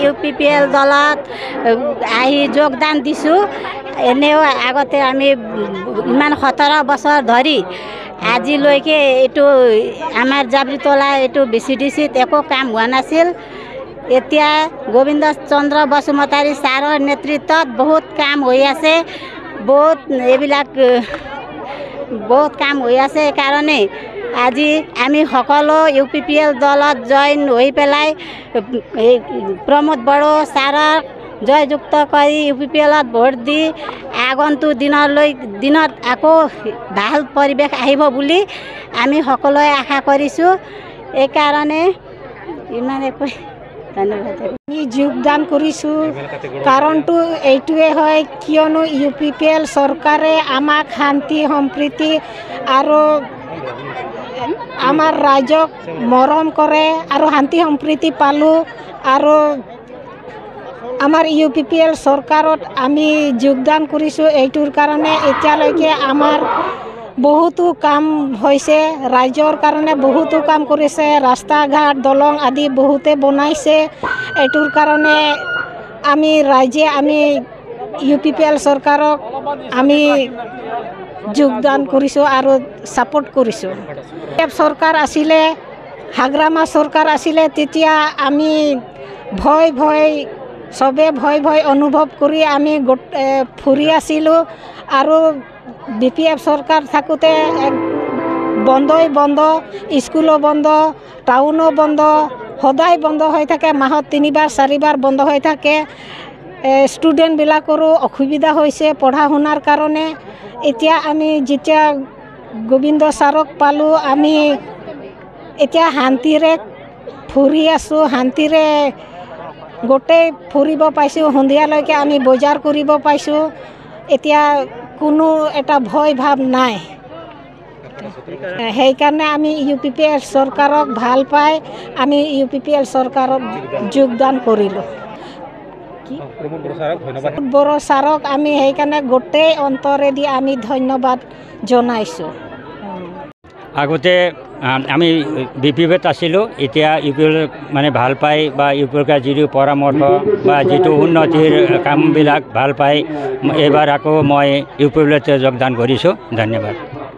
UPPL দলত আহি যোগদান দিছোঁ। এনেও আগতে আমি ইমান 17 বছৰ ধৰি আজিলৈকে এইটো আমাৰ জাবৰিতলা এইটো BCDCত একো কাম হোৱা নাছিল। এতিয়া গোবিন্দ চন্দ্ৰ বসুমতাৰী ছাৰৰ নেতৃত্বত বহুত কাম হৈ আছে, বহুত এইবিলাক বহুত কাম হৈ আছে। সেইকাৰণে আজি আমি সকলো UPPL দলত জইন হৈ পেলাই প্ৰমোদ বড়ো ছাৰক জয়যুক্ত কৰি UPPLত ভোট দি আগন্তুক দিনত আকৌ ভাল পৰিৱেশ আহিব বুলি আমি সকলোৱে আশা কৰিছোঁ। এইকাৰণে ইমানে কৈ ধন্যবাদ। আমি যোগদান কৰিছোঁ, কাৰণটো এইটোৱে হয় কিয়নো UPPL চৰকাৰে আমাক শান্তি সম্প্ৰীতি আৰু আমাৰ ৰাইজক মৰম কৰে আৰু শান্তি সম্প্ৰীতি পালোঁ। আৰু আমাৰ UPPL চৰকাৰত আমি যোগদান কৰিছোঁ এইটোৰ কাৰণে এতিয়ালৈকে আমাৰ বহুতো কাম হৈছে, ৰাইজৰ কাৰণে বহুতো কাম কৰিছে, ৰাস্তা ঘাট দলং আদি বহুতে বনাইছে। এইটোৰ কাৰণে আমি ৰাইজে আমি UPPL চৰকাৰক আমি যোগদান কৰিছোঁ আৰু ছাপোৰ্ট কৰিছোঁ। চৰকাৰ আছিলে, হাগ্ৰামা চৰকাৰ আছিলে, তেতিয়া আমি চবে ভয় অনুভৱ কৰি আমি ফুৰি আছিলোঁ। আৰু BPF চৰকাৰ থাকোঁতে বন্ধই বন্ধ, স্কুলো বন্ধ, টাউনো বন্ধ, সদায় বন্ধ হৈ থাকে, মাহত 3বাৰ 4বাৰ বন্ধ হৈ থাকে। ষ্টুডেণ্টবিলাকৰো অসুবিধা হৈছে পঢ়া শুনাৰ কাৰণে। এতিয়া আমি যেতিয়া গোবিন্দ ছাৰক পালোঁ, আমি এতিয়া শান্তিৰে ফুৰি আছোঁ, শান্তিৰে গোটেই ফুৰিব পাইছোঁ, সন্ধিয়ালৈকে আমি বজাৰ কৰিব পাইছোঁ। এতিয়া কোনো এটা ভয় ভাৱ নাই। সেইকাৰণে আমি UPPL চৰকাৰক ভাল পাই আমি UPPL চৰকাৰক যোগদান কৰিলোঁ। বড়ো ছাৰক আমি সেইকাৰণে গোটেই অন্তৰেদি আমি ধন্যবাদ জনাইছোঁ। আগতে আমি BPFত আছিলোঁ, এতিয়া UPPL মানে ভাল পাই বা UPPL যিটো পৰামৰ্শ বা যিটো উন্নতিৰ কামবিলাক ভাল পাই এইবাৰ আকৌ মই UPPLত যোগদান কৰিছোঁ। ধন্যবাদ।